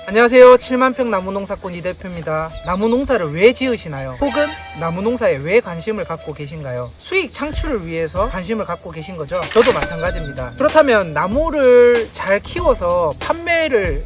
안녕하세요. 7만평 나무농사꾼 이대표입니다. 나무농사를 왜 지으시나요? 혹은 나무농사에 왜 관심을 갖고 계신가요? 수익 창출을 위해서 관심을 갖고 계신 거죠? 저도 마찬가지입니다. 그렇다면 나무를 잘 키워서 판매를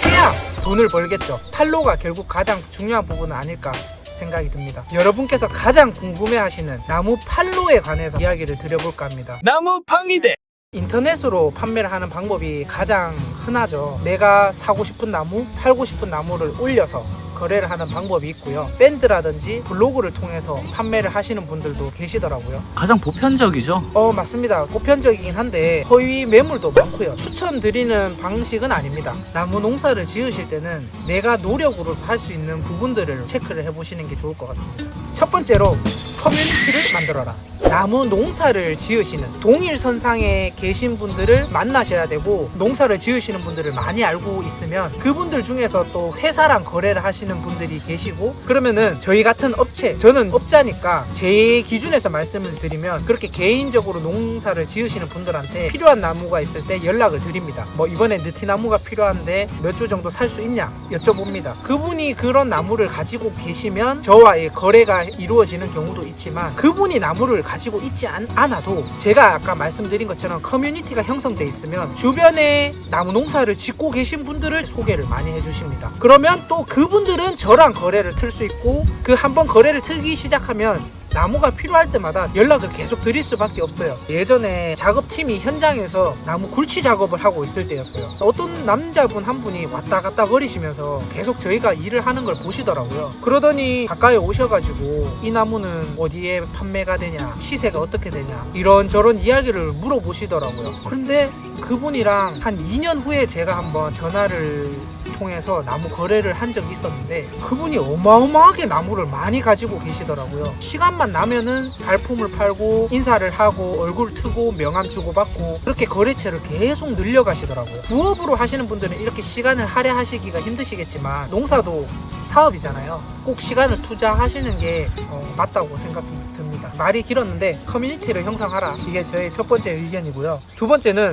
해야 돈을 벌겠죠. 판로가 결국 가장 중요한 부분은 아닐까 생각이 듭니다. 여러분께서 가장 궁금해하시는 나무 판로에 관해서 이야기를 드려볼까 합니다. 나무 팡이대. 인터넷으로 판매를 하는 방법이 가장 흔하죠. 내가 사고 싶은 나무, 팔고 싶은 나무를 올려서 거래를 하는 방법이 있고요. 밴드라든지 블로그를 통해서 판매를 하시는 분들도 계시더라고요. 가장 보편적이죠. 맞습니다. 보편적이긴 한데 허위 매물도 많고요. 추천드리는 방식은 아닙니다. 나무 농사를 지으실 때는 내가 노력으로서 할 수 있는 부분들을 체크를 해보시는 게 좋을 것 같습니다. 첫 번째로 커뮤니티를 만들어라. 나무 농사를 지으시는 동일선상에 계신 분들을 만나셔야 되고, 농사를 지으시는 분들을 많이 알고 있으면 그분들 중에서 또 회사랑 거래를 하시는 분들이 계시고, 그러면은 저희 같은 업체, 저는 업자니까 제 기준에서 말씀을 드리면 그렇게 개인적으로 농사를 지으시는 분들한테 필요한 나무가 있을 때 연락을 드립니다. 이번에 느티나무가 필요한데 몇 주 정도 살 수 있냐 여쭤봅니다. 그분이 그런 나무를 가지고 계시면 저와의 거래가 이루어지는 경우도 있지만, 그분이 나무를 가지고 있지 않아도 제가 아까 말씀드린 것처럼 커뮤니티가 형성돼 있으면 주변에 나무 농사를 짓고 계신 분들을 소개를 많이 해주십니다. 그러면 또 그분들은 저랑 거래를 틀 수 있고, 그 한번 거래를 틀기 시작하면 나무가 필요할 때마다 연락을 계속 드릴 수밖에 없어요. 예전에 작업팀이 현장에서 나무 굴치 작업을 하고 있을 때였어요. 어떤 남자분 한 분이 왔다 갔다 거리시면서 계속 저희가 일을 하는 걸 보시더라고요. 그러더니 가까이 오셔가지고 이 나무는 어디에 판매가 되냐, 시세가 어떻게 되냐, 이런저런 이야기를 물어보시더라고요. 그런데 그분이랑 한 2년 후에 제가 한번 전화를 통해서 나무 거래를 한 적이 있었는데, 그분이 어마어마하게 나무를 많이 가지고 계시더라고요. 시간만 나면은 발품을 팔고 인사를 하고 얼굴 트고 명함 주고받고, 그렇게 거래처를 계속 늘려가시더라고요. 부업으로 하시는 분들은 이렇게 시간을 할애하시기가 힘드시겠지만, 농사도 사업이잖아요. 꼭 시간을 투자하시는 게 맞다고 생각이 듭니다. 말이 길었는데 커뮤니티를 형성하라, 이게 저의 첫 번째 의견이고요. 두 번째는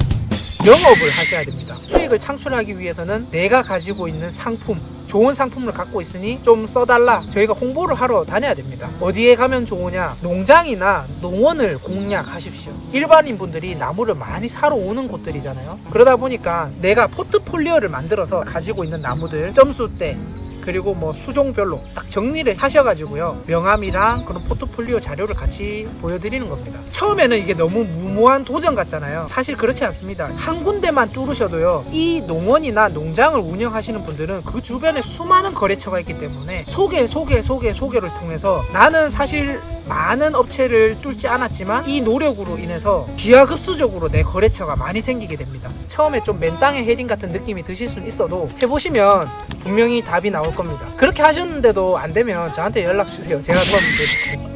영업을 하셔야 됩니다. 수익을 창출하기 위해서는 내가 가지고 있는 상품, 좋은 상품을 갖고 있으니 좀 써달라, 저희가 홍보를 하러 다녀야 됩니다. 어디에 가면 좋으냐? 농장이나 농원을 공략하십시오. 일반인 분들이 나무를 많이 사러 오는 곳들이잖아요. 그러다 보니까 내가 포트폴리오를 만들어서 가지고 있는 나무들 점수대, 그리고 수종별로 딱 정리를 하셔가지고요, 명함이랑 그런 포트폴리오 자료를 같이 보여드리는 겁니다. 처음에는 이게 너무 무모한 도전 같잖아요. 사실 그렇지 않습니다. 한 군데만 뚫으셔도요, 이 농원이나 농장을 운영하시는 분들은 그 주변에 수많은 거래처가 있기 때문에 소개를 통해서, 나는 사실 많은 업체를 뚫지 않았지만 이 노력으로 인해서 기하급수적으로 내 거래처가 많이 생기게 됩니다. 처음에 좀 맨땅에 헤딩 같은 느낌이 드실 수는 있어도 해보시면 분명히 답이 나올 겁니다. 그렇게 하셨는데도 안 되면 저한테 연락 주세요. 제가 도와드릴게요.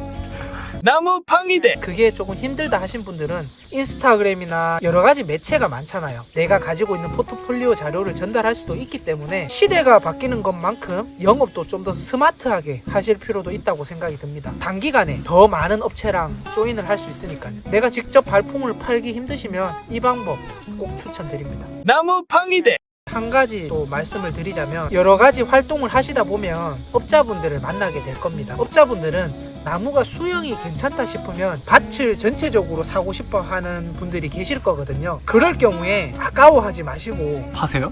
나무 팡이대. 그게 조금 힘들다 하신 분들은 인스타그램이나 여러 가지 매체가 많잖아요. 내가 가지고 있는 포트폴리오 자료를 전달할 수도 있기 때문에, 시대가 바뀌는 것만큼 영업도 좀 더 스마트하게 하실 필요도 있다고 생각이 듭니다. 단기간에 더 많은 업체랑 조인을 할 수 있으니까요. 내가 직접 발품을 팔기 힘드시면 이 방법 꼭 추천드립니다. 나무 팡이대. 한 가지 또 말씀을 드리자면, 여러 가지 활동을 하시다 보면 업자분들을 만나게 될 겁니다. 업자분들은 나무가 수영이 괜찮다 싶으면 밭을 전체적으로 사고 싶어 하는 분들이 계실 거거든요. 그럴 경우에 아까워하지 마시고 파세요.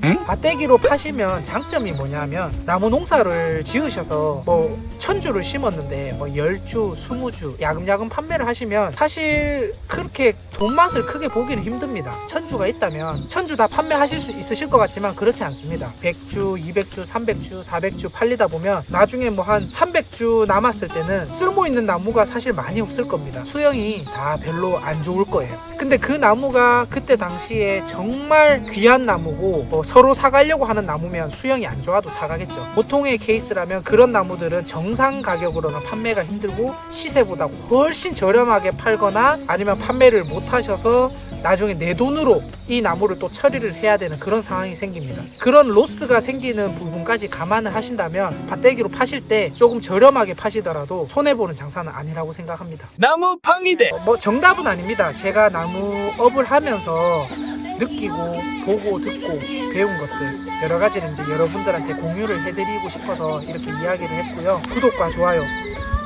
응? 밭대기로 파시면 장점이 뭐냐면, 나무 농사를 지으셔서 1000주를 심었는데 10주, 20주 야금야금 판매를 하시면 사실 그렇게 돈맛을 크게 보기는 힘듭니다. 1000주가 있다면 1000주 다 판매하실 수 있으실 것 같지만 그렇지 않습니다. 100주, 200주, 300주, 400주 팔리다 보면 나중에 한 300주 남았을 때는 쓸모 있는 나무가 사실 많이 없을 겁니다. 수영이 다 별로 안 좋을 거예요. 근데 그 나무가 그때 당시에 정말 귀한 나무고 서로 사가려고 하는 나무면 수영이 안 좋아도 사가겠죠. 보통의 케이스라면 그런 나무들은 정상 가격으로는 판매가 힘들고 시세보다 훨씬 저렴하게 팔거나, 아니면 판매를 못 하셔서 나중에 내 돈으로 이 나무를 또 처리를 해야 되는 그런 상황이 생깁니다. 그런 로스가 생기는 부분까지 감안을 하신다면 밭대기로 파실 때 조금 저렴하게 파시더라도 손해보는 장사는 아니라고 생각합니다. 나무 팡이대. 정답은 아닙니다. 제가 나무업을 하면서 느끼고 보고 듣고 배운 것들 여러 가지를 이제 여러분들한테 공유를 해드리고 싶어서 이렇게 이야기를 했고요. 구독과 좋아요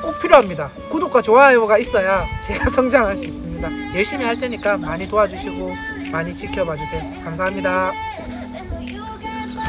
꼭 필요합니다. 구독과 좋아요가 있어야 제가 성장할 수 있습니다. 열심히 할 테니까 많이 도와주시고 많이 지켜봐 주세요. 감사합니다.